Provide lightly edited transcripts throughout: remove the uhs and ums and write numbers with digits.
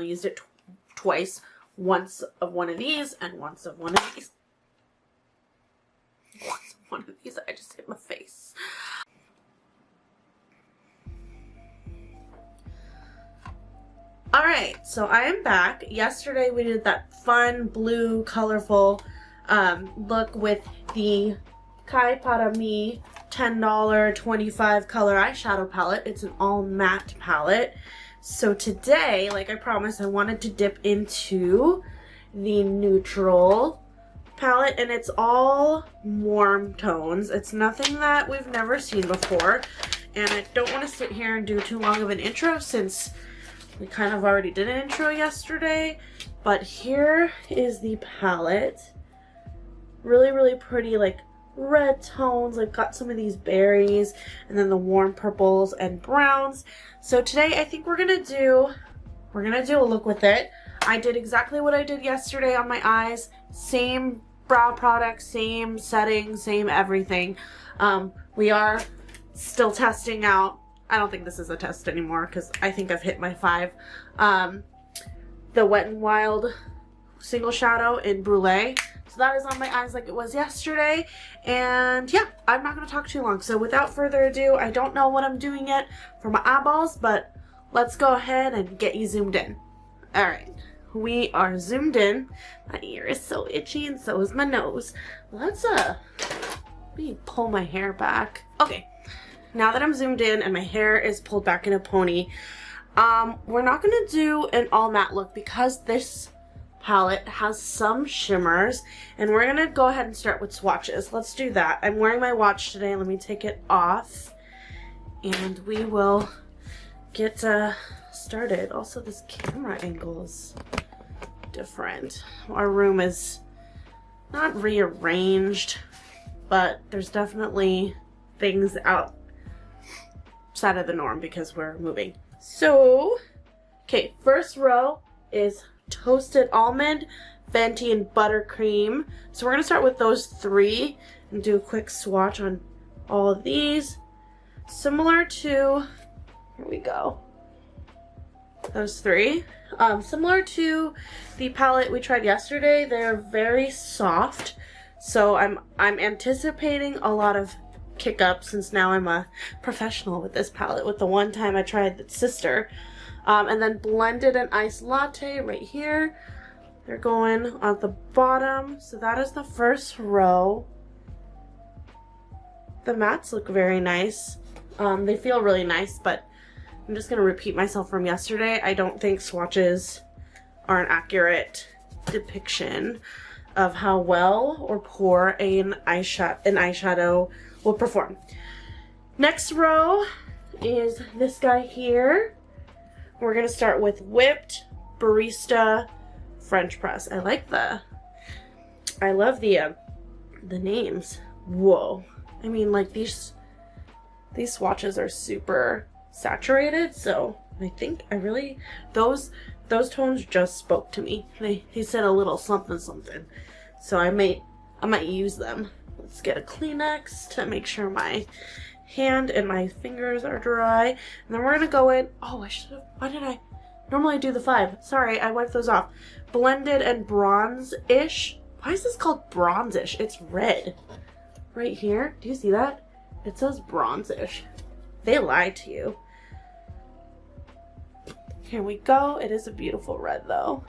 only used it twice. Once of one of these and once of one of these. Once of one of these. I just hit my face. Alright, so I am back. Yesterday we did that fun, blue, colorful look with the Cai Para Mi $10 25 color eyeshadow palette. It's an all matte palette. So today, like I promised, I wanted to dip into the neutral palette, and it's all warm tones. It's nothing that we've never seen before, and I don't want to sit here and do too long of an intro since we kind of already did an intro yesterday. But here is the palette. Really, really pretty, like red tones. I've got some of these berries and then the warm purples and browns. So today I think we're gonna do a look with it. I did exactly what I did yesterday on my eyes. Same brow product, same setting, same everything. We are still testing out. I don't think this is a test anymore because I think I've hit my 5. The Wet n Wild single shadow in Brulee. So that is on my eyes like it was yesterday. And yeah, I'm not going to talk too long. So without further ado, I don't know what I'm doing yet for my eyeballs, but let's go ahead and get you zoomed in. Alright, we are zoomed in. My ear is so itchy and so is my nose. Let's let me pull my hair back. Okay, now that I'm zoomed in and my hair is pulled back in a pony, we're not going to do an all matte look because this palette has some shimmers, and we're gonna go ahead and start with swatches. Let's do that. I'm wearing my watch today. Let me take it off and we will get started. Also, this camera angle is different. Our room is not rearranged, but there's definitely things outside of the norm because we're moving. So, okay, first row is toasted almond, venti, and buttercream. So we're going to start with those 3 and do a quick swatch on all of these. Similar to, here we go, those 3. Similar to the palette we tried yesterday, they're very soft. So I'm anticipating a lot of kick up since now I'm a professional with this palette with the one time I tried the sister. And then blended and iced latte right here. They're going at the bottom. So that is the first row. The mattes look very nice. They feel really nice, but I'm just going to repeat myself from yesterday. I don't think swatches are an accurate depiction of how well or poor an eyeshadow will perform. Next row is this guy here. We're going to start with Whipped Barista French Press. I love the names. Whoa. I mean, like these swatches are super saturated, so I think those tones just spoke to me. They said a little something something. So I might use them. Let's get a Kleenex to make sure my hand and my fingers are dry, and then we're gonna go in. Oh, I should have. Why did I normally do the 5? Sorry, I wiped those off. Blended and bronze-ish. Why is this called bronze-ish? It's red right here. Do you see that? It says bronze-ish. They lied to you. Here we go. It is a beautiful red though.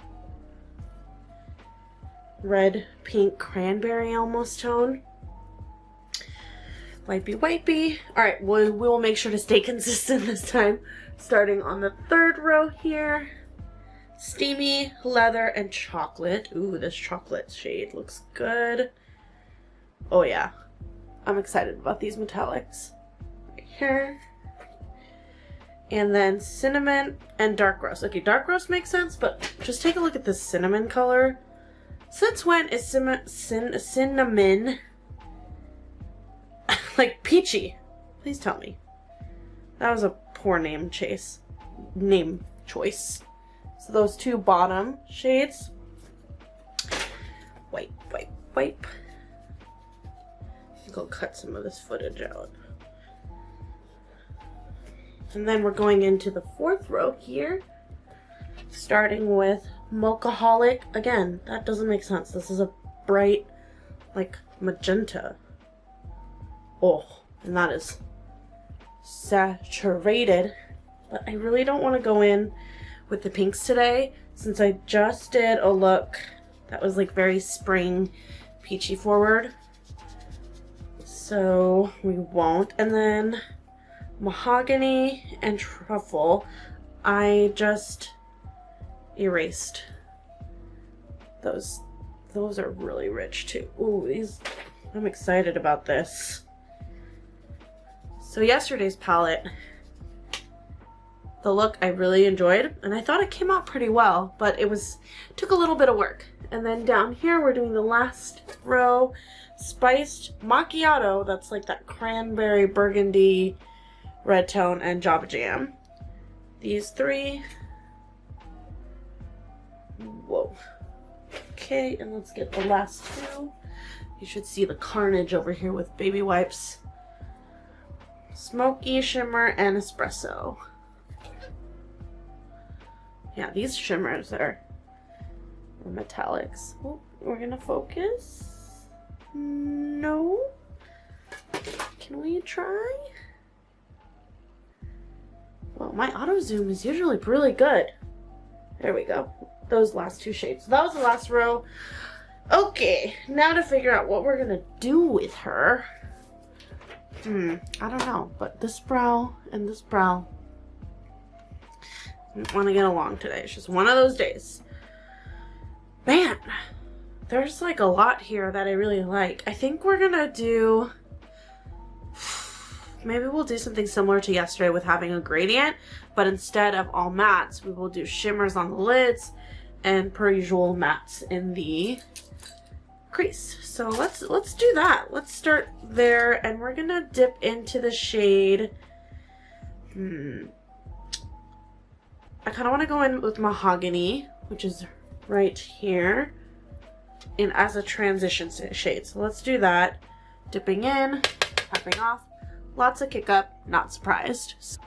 Red, pink, cranberry almost tone. Wipey wipey. Alright, we'll make sure to stay consistent this time. Starting on the 3rd row here. Steamy, leather, and chocolate. Ooh, this chocolate shade looks good. Oh yeah. I'm excited about these metallics. Right here. And then cinnamon and dark roast. Okay, dark roast makes sense, but just take a look at this cinnamon color. Since when is cinnamon like peachy? Please tell me. That was a poor name choice. So those 2 bottom shades. Wipe, wipe, wipe. Go cut some of this footage out. And then we're going into the 4th row here. Starting with Mochaholic. Again, that doesn't make sense. This is a bright, like, magenta. Oh, and that is saturated. But I really don't want to go in with the pinks today, since I just did a look that was like very spring peachy forward. So we won't. And then Mahogany and Truffle, I just erased. Those are really rich too. Ooh, these, I'm excited about this. So yesterday's palette, the look I really enjoyed, and I thought it came out pretty well, but it took a little bit of work. And then down here we're doing the last row, Spiced Macchiato, that's like that cranberry, burgundy, red tone, and Java Jam. These three. Whoa. Okay, and let's get the last two. You should see the carnage over here with baby wipes. Smoky, Shimmer, and Espresso. Yeah, these shimmers are metallics. Oh, we're gonna focus. No. Can we try? Well, my auto zoom is usually really good. There we go. Those last two shades. So that was the last row. Okay, now to figure out what we're gonna do with her. I don't know, but this brow and this brow don't want to get along today. It's just one of those days. Man, there's like a lot here that I really like. I think we're gonna do, maybe we'll do something similar to yesterday with having a gradient, but instead of all mattes, we will do shimmers on the lids and per usual mattes in the crease. So let's do that. Let's start there, and we're gonna dip into the shade. I kind of want to go in with Mahogany, which is right here, and as a transition shade. So let's do that. Dipping in, tapping off. Lots of kick up, not surprised.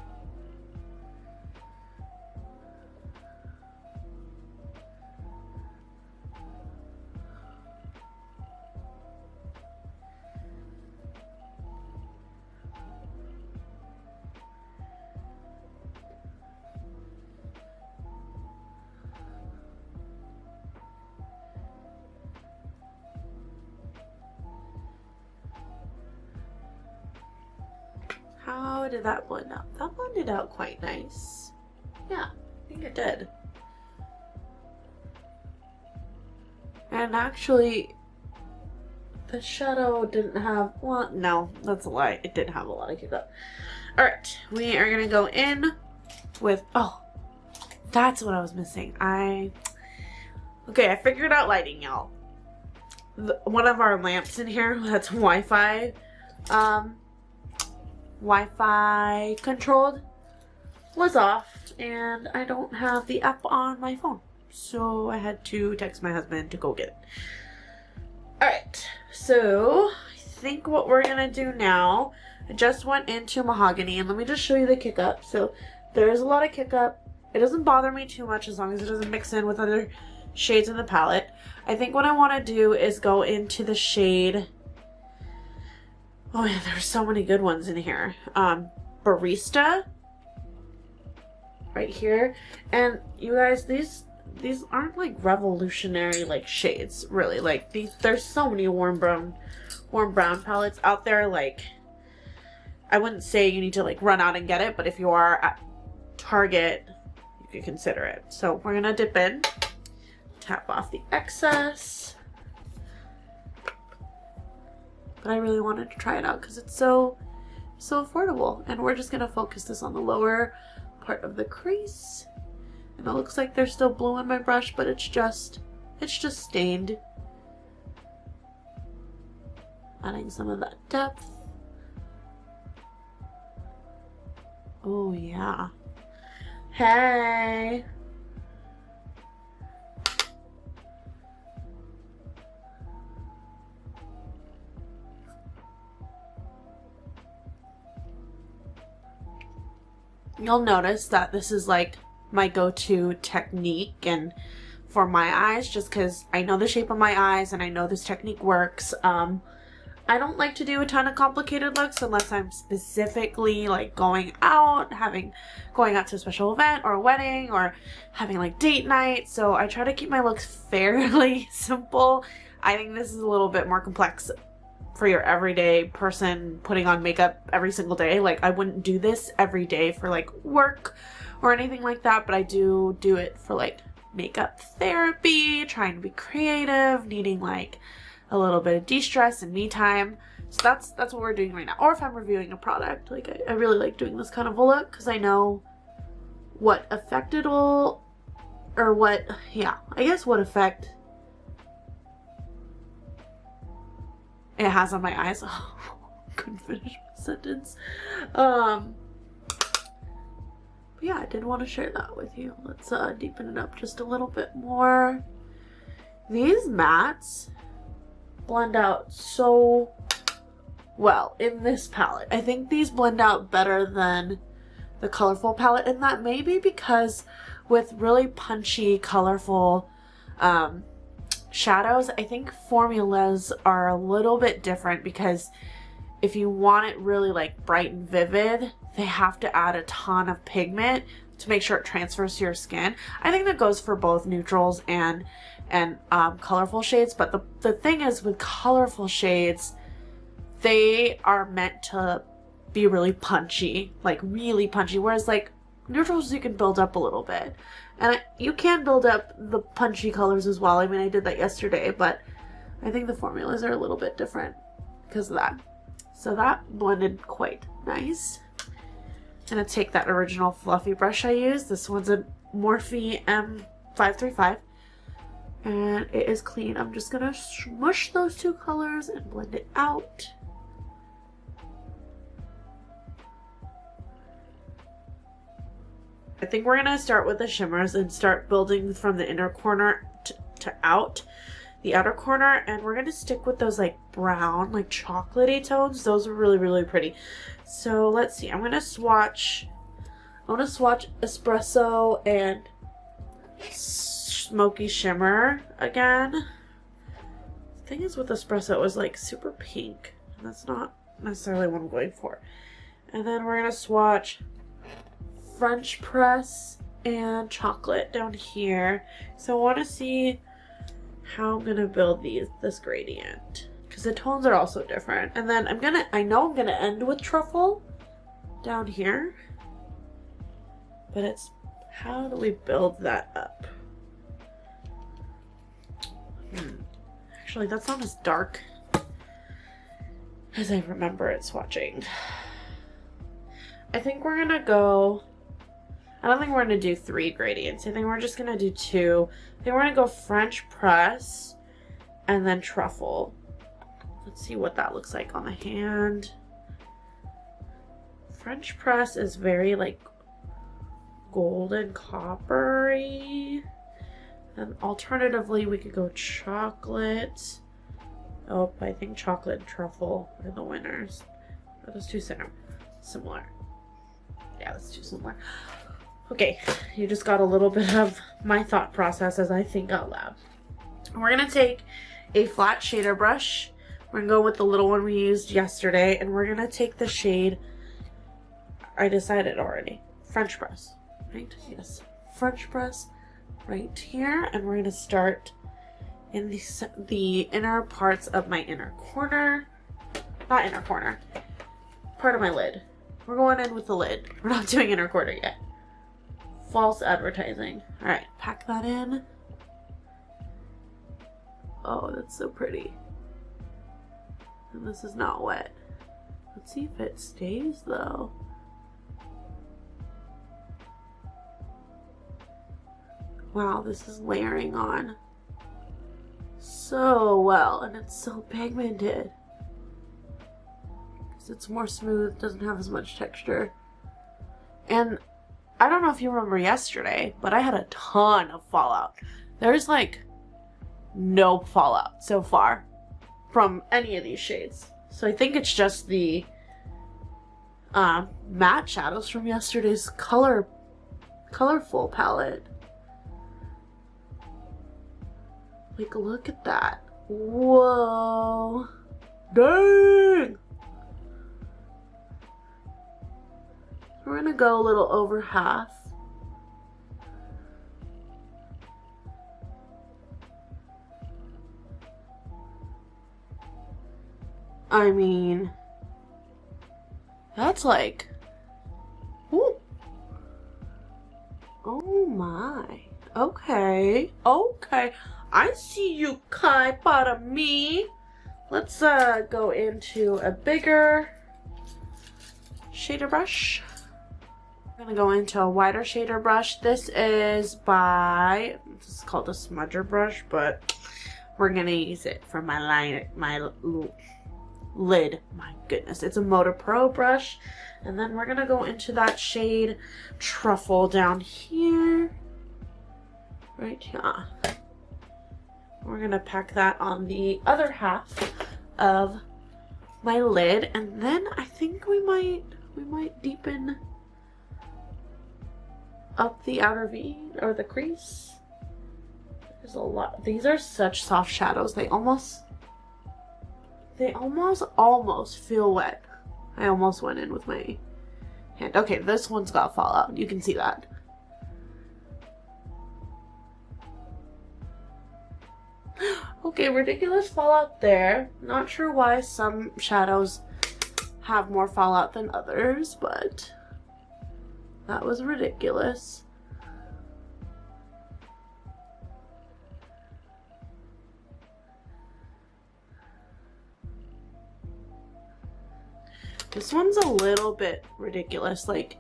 How did that blend out? That blended out quite nice. Yeah, I think it did. And actually, the shadow didn't have, well, no, that's a lie. It didn't have a lot of kick up. Alright, we are going to go in with, oh, that's what I was missing. Okay, I figured out lighting, y'all. One of our lamps in here that's Wi-Fi controlled was off, and I don't have the app on my phone, so I had to text my husband to go get it. Alright, so I think what we're gonna do now, I just went into Mahogany, and let me just show you the kick up. So there's a lot of kick up. It doesn't bother me too much as long as it doesn't mix in with other shades in the palette. I think what I want to do is go into the shade, oh yeah, there's so many good ones in here. Barista, right here. And you guys, these aren't like revolutionary like shades, really. Like there's so many warm brown palettes out there. Like, I wouldn't say you need to like run out and get it, but if you are at Target, you could consider it. So we're gonna dip in, tap off the excess. But I really wanted to try it out because it's so affordable. And we're just going to focus this on the lower part of the crease. And it looks like there's still blue on my brush, but it's just stained. Adding some of that depth. Oh yeah. Hey! You'll notice that this is like my go-to technique and for my eyes, just because I know the shape of my eyes and I know this technique works. I don't like to do a ton of complicated looks unless I'm specifically like going out to a special event or a wedding or having like date night. So I try to keep my looks fairly simple. I think this is a little bit more complex for your everyday person putting on makeup every single day. Like, I wouldn't do this every day for like work or anything like that, but I do it for like makeup therapy, trying to be creative, needing like a little bit of de-stress and me time. So that's what we're doing right now. Or if I'm reviewing a product, like I really like doing this kind of a look because I know what effect it'll, or what, yeah, I guess what effect it has on my eyes. Oh, couldn't finish my sentence. But yeah, I did want to share that with you. Let's deepen it up just a little bit more. These mattes blend out so well in this palette. I think these blend out better than the colorful palette, and that may be because with really punchy, colorful shadows, I think formulas are a little bit different, because if you want it really like bright and vivid, they have to add a ton of pigment to make sure it transfers to your skin. I think that goes for both neutrals and colorful shades, but the thing is with colorful shades, they are meant to be really punchy, like really punchy, whereas like neutrals you can build up a little bit, and you can build up the punchy colors as well. I mean, I did that yesterday, but I think the formulas are a little bit different because of that. So that blended quite nice. I'm gonna take that original fluffy brush I used. This one's a Morphe M535. And it is clean. I'm just gonna smush those two colors and blend it out. I think we're gonna start with the shimmers and start building from the inner corner to out the outer corner, and we're gonna stick with those like brown, like chocolatey tones. Those are really, really pretty. So let's see. I'm gonna swatch espresso and smoky shimmer again. The thing is with espresso, it was like super pink, and that's not necessarily what I'm going for. And then we're gonna swatch French press and chocolate down here. So I want to see how I'm gonna build this gradient, because the tones are also different. And then I know I'm gonna end with truffle down here, but it's how do we build that up? Actually, that's not as dark as I remember it swatching. I think we're gonna go, I don't think we're gonna do 3 gradients. I think we're just gonna do 2. I think we're gonna go French press and then truffle. Let's see what that looks like on the hand. French press is very like golden coppery. And alternatively, we could go chocolate. Oh, I think chocolate and truffle are the winners. Are those two similar? Yeah, that's too similar. Okay, you just got a little bit of my thought process as I think out loud. We're gonna take a flat shader brush. We're gonna go with the little one we used yesterday, and we're gonna take the shade, I decided already, French press, right? Yes, French press right here, and we're gonna start in the inner parts of my inner corner. Not inner corner, part of my lid. We're going in with the lid. We're not doing inner corner yet. False advertising. Alright, pack that in. Oh, that's so pretty. And this is not wet. Let's see if it stays though. Wow, this is layering on so well, and it's so pigmented. It's more smooth, doesn't have as much texture. And I don't know if you remember yesterday, but I had a ton of fallout. There's like no fallout so far from any of these shades. So I think it's just the matte shadows from yesterday's ColourPop colorful palette. Like, look at that. Whoa. Dang. We're gonna go a little over half. I mean, that's like, whoo. Oh my. Okay. Okay. I see you, Cai Para Mi. Let's go into a bigger shader brush. I'm gonna go into a wider shader brush. This is called a smudger brush, but we're gonna use it for my lid. My goodness, it's a Motor Pro brush. And then we're gonna go into that shade Truffle down here. Right here. We're gonna pack that on the other half of my lid, and then I think we might deepen up the outer V or the crease. There's a lot. These are such soft shadows. They almost feel wet. I almost went in with my hand. Okay, this one's got fallout. You can see that. Okay, ridiculous fallout there. Not sure why some shadows have more fallout than others, but that was ridiculous. This one's a little bit ridiculous. Like,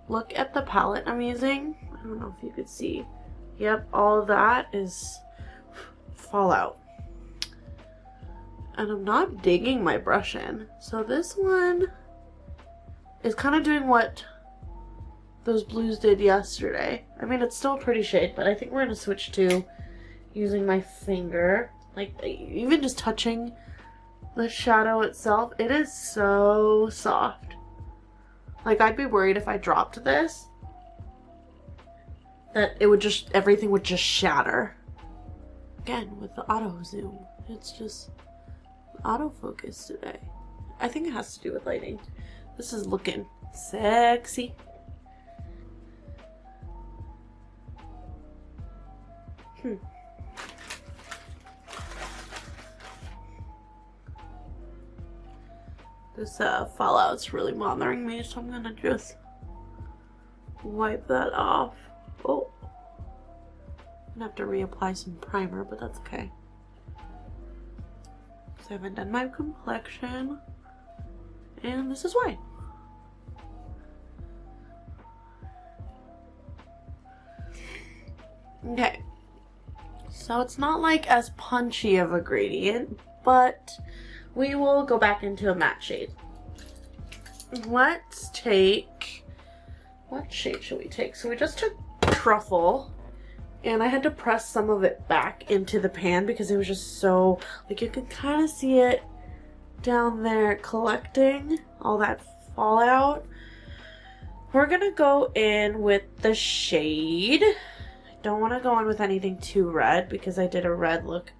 look at the palette I'm using. I don't know if you could see. Yep, all of that is fallout. And I'm not digging my brush in. So this one is kind of doing what those blues did yesterday. I mean, it's still a pretty shade, but I think we're going to switch to using my finger. Like, even just touching the shadow itself, it is so soft. Like, I'd be worried if I dropped this that it would just, everything would just shatter. Again, with the auto zoom, it's just autofocus today. I think it has to do with lighting. This is looking sexy. This fallout's really bothering me, so I'm gonna just wipe that off. Oh, I'm gonna have to reapply some primer, but that's okay. So I haven't done my complexion, and this is why. Okay, so it's not like as punchy of a gradient, but we will go back into a matte shade. Let's take, what shade should we take? So we just took Truffle, and I had to press some of it back into the pan because it was just so, like, you could kind of see it down there collecting all that fallout. We're gonna go in with the shade. I don't want to go in with anything too red because I did a red look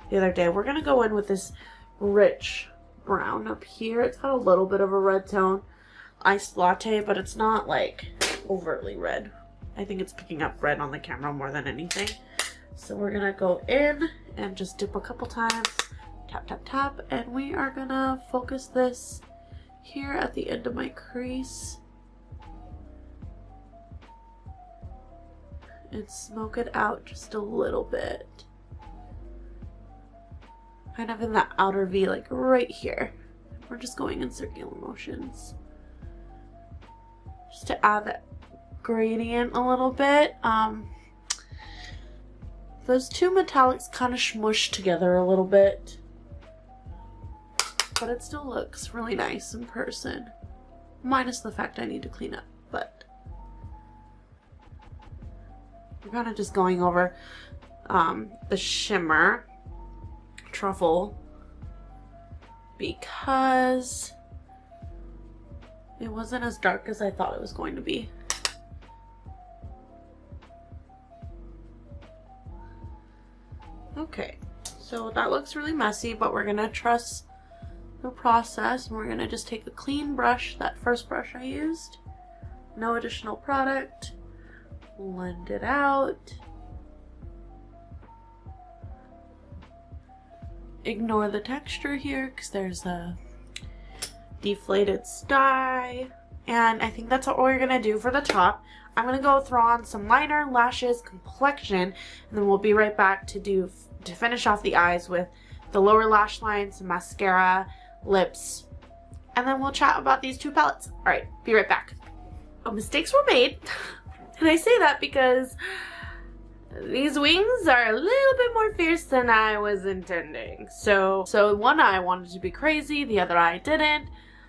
the other day. We're gonna go in with this rich brown up here. It's got a little bit of a red tone. Iced latte, but it's not like overtly red. I think it's picking up red on the camera more than anything. So we're gonna go in and just dip a couple times, tap, tap, tap, and we are gonna focus this here at the end of my crease and smoke it out just a little bit. Kind of in that outer V, like right here. We're just going in circular motions. Just to add that gradient a little bit. Those two metallics kind of smushed together a little bit. But it still looks really nice in person. Minus the fact I need to clean up, but we're kind of just going over the shimmer Truffle because it wasn't as dark as I thought it was going to be. Okay, so that looks really messy, but we're gonna trust the process, and we're gonna just take a clean brush, that first brush I used, no additional product, blend it out. Ignore the texture here because there's a deflated sty, and I think that's what we're gonna do for the top. I'm gonna go throw on some liner, lashes, complexion, and then we'll be right back to finish off the eyes with the lower lash line, some mascara, lips, and then we'll chat about these two palettes. All right, be right back. Oh, mistakes were made, and I say that because these wings are a little bit more fierce than I was intending. So one eye wanted to be crazy, the other eye didn't.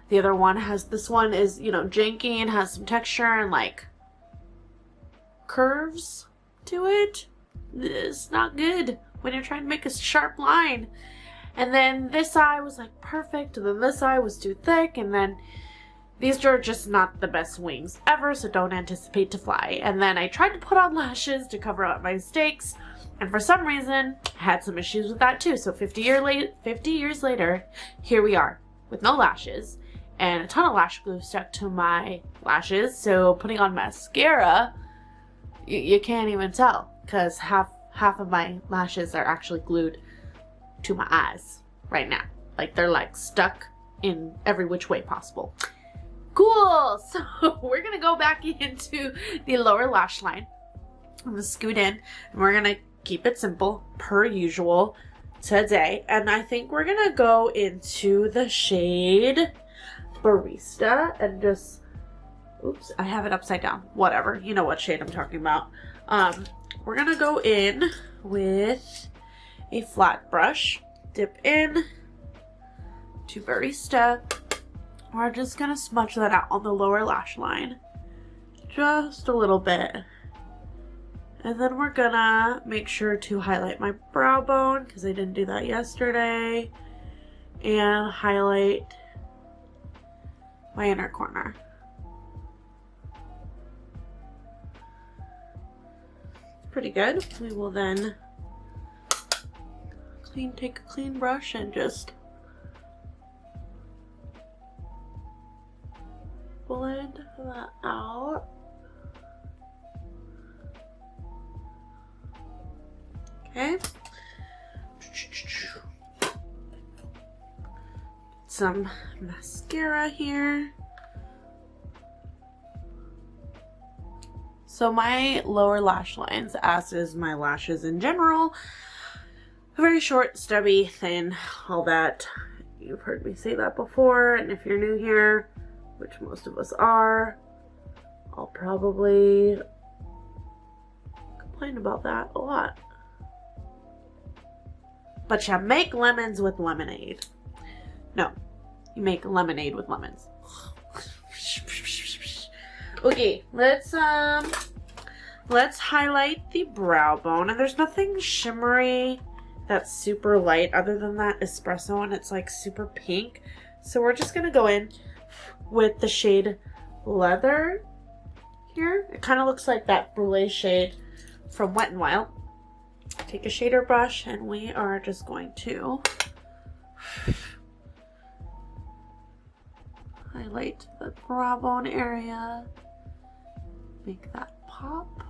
The other one this one is, you know, janky and has some texture and like curves to it. It's not good when you're trying to make a sharp line. And then this eye was like perfect, and then this eye was too thick, and then these are just not the best wings ever, so don't anticipate to fly. And then I tried to put on lashes to cover up my mistakes, and for some reason I had some issues with that too. So 50 years later, here we are with no lashes and a ton of lash glue stuck to my lashes. So putting on mascara, you can't even tell because half of my lashes are actually glued to my eyes right now. Like they're like stuck in every which way possible. Cool, so we're gonna go back into the lower lash line. I'm gonna scoot in and we're gonna keep it simple per usual today. And I think we're gonna go into the shade Barista and just, oops, I have it upside down. Whatever, you know what shade I'm talking about. We're gonna go in with a flat brush, dip in to Barista. We're just gonna smudge that out on the lower lash line, just a little bit. And then we're gonna make sure to highlight my brow bone, because I didn't do that yesterday, and highlight my inner corner. Pretty good. We will then take a clean brush and just blend that out. Okay. Some mascara here. So my lower lash lines, as is my lashes in general, very short, stubby, thin, all that. You've heard me say that before, and if you're new here, which most of us are, I'll probably complain about that a lot. But you make lemons with lemonade. No, you make lemonade with lemons. Okay, let's highlight the brow bone, and there's nothing shimmery that's super light other than that espresso, and it's like super pink. So we're just gonna go in with the shade Leather here. It kind of looks like that Brulee shade from Wet n Wild. Take a shader brush and we are just going to highlight the brow bone area, make that pop.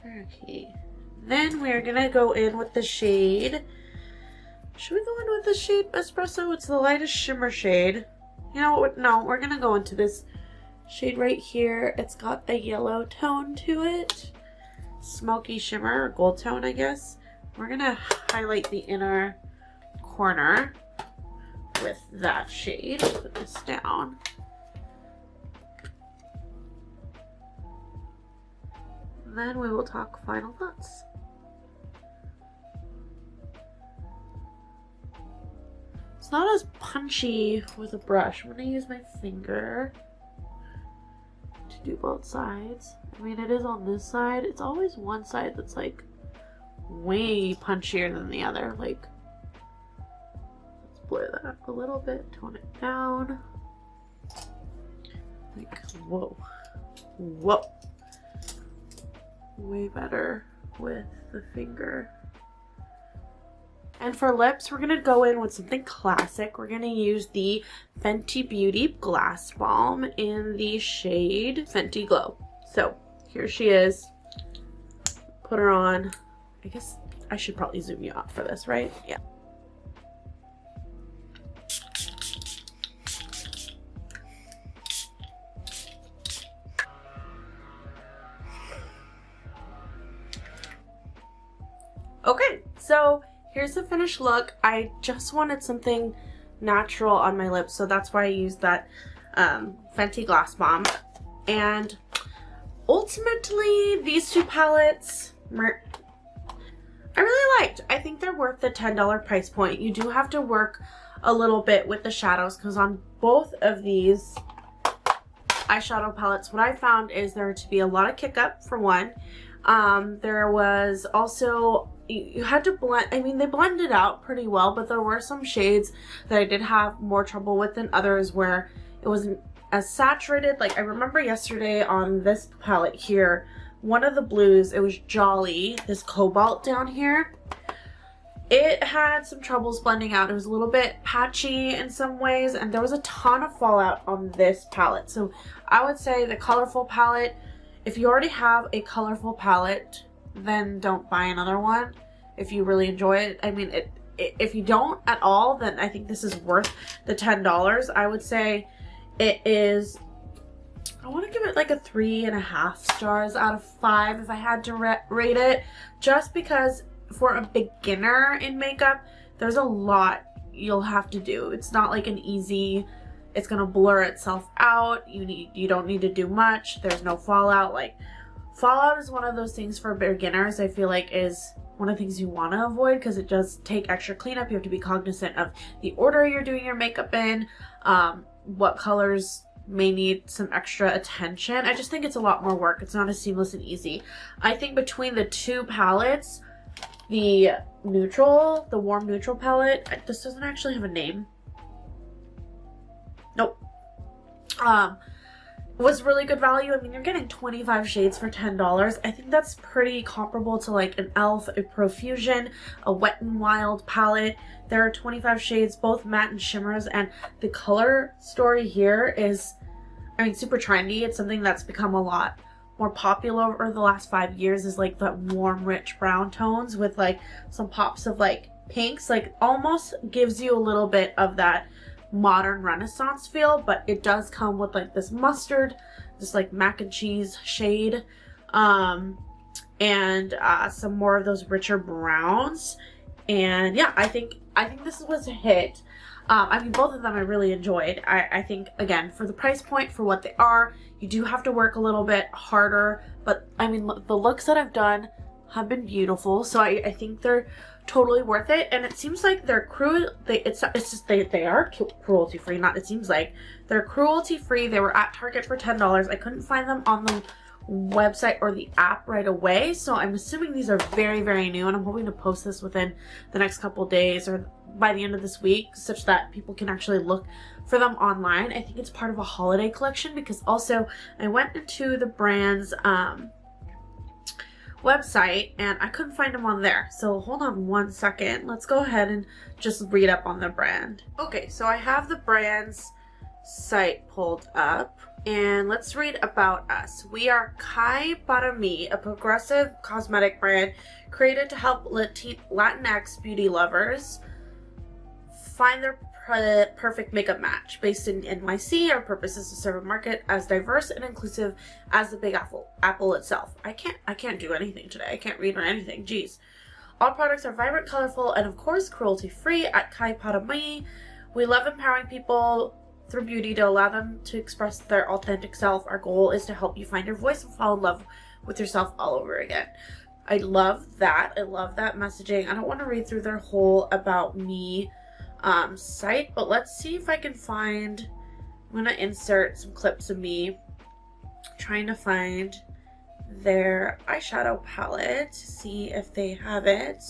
Okay, then we're gonna go in with the shade. Should we go in with the shade Espresso? It's the lightest shimmer shade. You know what? No, we're gonna go into this shade right here. It's got a yellow tone to it. Smoky shimmer, or gold tone, I guess. We're gonna highlight the inner corner with that shade. Put this down. And then we will talk final thoughts. It's not as punchy with a brush. I'm going to use my finger to do both sides. I mean, it is on this side. It's always one side that's like way punchier than the other. Like, let's blur that up a little bit, tone it down. Like, whoa. Whoa. way better with the finger. And for lips, we're gonna go in with something classic. We're gonna use the Fenty Beauty Glass Balm in the shade Fenty Glow. So here she is. Put her on. I guess I should probably zoom you out for this, right? Yeah. Okay, so here's the finished look. I just wanted something natural on my lips, so that's why I used that Fenty Glass Balm. And ultimately, these two palettes, I really liked. I think they're worth the $10 price point. You do have to work a little bit with the shadows, because on both of these eyeshadow palettes, what I found is there to be a lot of kick up, for one. There was also, you had to blend, I mean, they blended out pretty well, but there were some shades that I did have more trouble with than others where it wasn't as saturated. Like I remember yesterday on this palette here, one of the blues, it was Jolly, this cobalt down here. It had some troubles blending out. It was a little bit patchy in some ways, and there was a ton of fallout on this palette. So I would say the colorful palette, if you already have a colorful palette, then don't buy another one if you really enjoy it. I mean, if you don't at all, then I think this is worth the $10. I would say it is, I want to give it like a 3.5 stars out of 5 if I had to rate it, just because for a beginner in makeup, there's a lot you'll have to do. It's not like an easy, it's gonna blur itself out. You don't need to do much. There's no fallout. Like, fallout is one of those things for beginners, I feel like, is one of the things you want to avoid, because it does take extra cleanup. You have to be cognizant of the order you're doing your makeup in, what colors may need some extra attention. I just think it's a lot more work. It's not as seamless and easy. I think between the two palettes, the neutral, the warm neutral palette, this doesn't actually have a name. Nope. Was really good value. I mean, you're getting 25 shades for $10. I think that's pretty comparable to like an e.l.f., a Profusion, a Wet n Wild palette. There are 25 shades, both matte and shimmers, and the color story here is, I mean, super trendy. It's something that's become a lot more popular over the last 5 years, is like the warm, rich brown tones with like some pops of like pinks. Like, almost gives you a little bit of that modern Renaissance feel, but it does come with like this mustard, this like mac and cheese shade, and some more of those richer browns. And yeah, I think this was a hit. I mean, both of them I really enjoyed. I think, again, for the price point, for what they are, you do have to work a little bit harder, but I mean, the looks that I've done have been beautiful, so I think they're totally worth it. And it seems like they're they are cruelty free. Not it seems like they're cruelty free. They were at Target for $10. I couldn't find them on the website or the app right away, so I'm assuming these are very, very new, and I'm hoping to post this within the next couple days or by the end of this week, such that people can actually look for them online. I think it's part of a holiday collection, because also I went into the brand's website and I couldn't find them on there. So hold on one second. Let's go ahead and just read up on the brand. Okay, so I have the brand's site pulled up, and let's read about us. We are Cai Para Mi, a progressive cosmetic brand created to help Latinx beauty lovers find their perfect makeup match. Based in NYC, our purpose is to serve a market as diverse and inclusive as the Big Apple itself. I can't do anything today. I can't read or anything. Jeez. All products are vibrant, colorful, and of course cruelty-free. At Cai Para Mi, we love empowering people through beauty to allow them to express their authentic self. Our goal is to help you find your voice and fall in love with yourself all over again. I love that. I love that messaging. I don't want to read through their whole About Me site, but let's see if I can find, I'm going to insert some clips of me trying to find their eyeshadow palette to see if they have it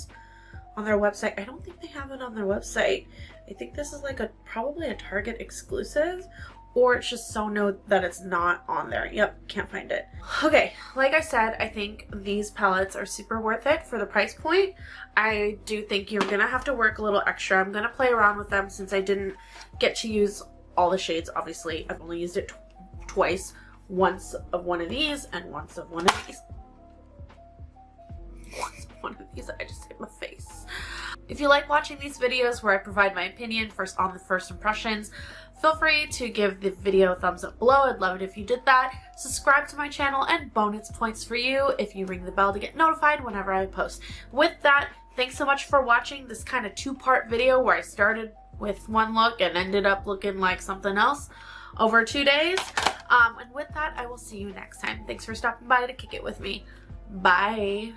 on their website. I don't think they have it on their website. I think this is like probably a Target exclusive, or it's just so no that it's not on there. Yep, can't find it. Okay, like I said, I think these palettes are super worth it for the price point. I do think you're gonna have to work a little extra. I'm gonna play around with them since I didn't get to use all the shades. Obviously, I've only used it twice. Once of one of these and once of one of these. Once of one of these, I just hit my face. If you like watching these videos where I provide my opinion on the first impressions, feel free to give the video a thumbs up below. I'd love it if you did that. Subscribe to my channel, and bonus points for you if you ring the bell to get notified whenever I post. With that, thanks so much for watching this kind of two-part video where I started with one look and ended up looking like something else over 2 days. And with that, I will see you next time. Thanks for stopping by to kick it with me. Bye.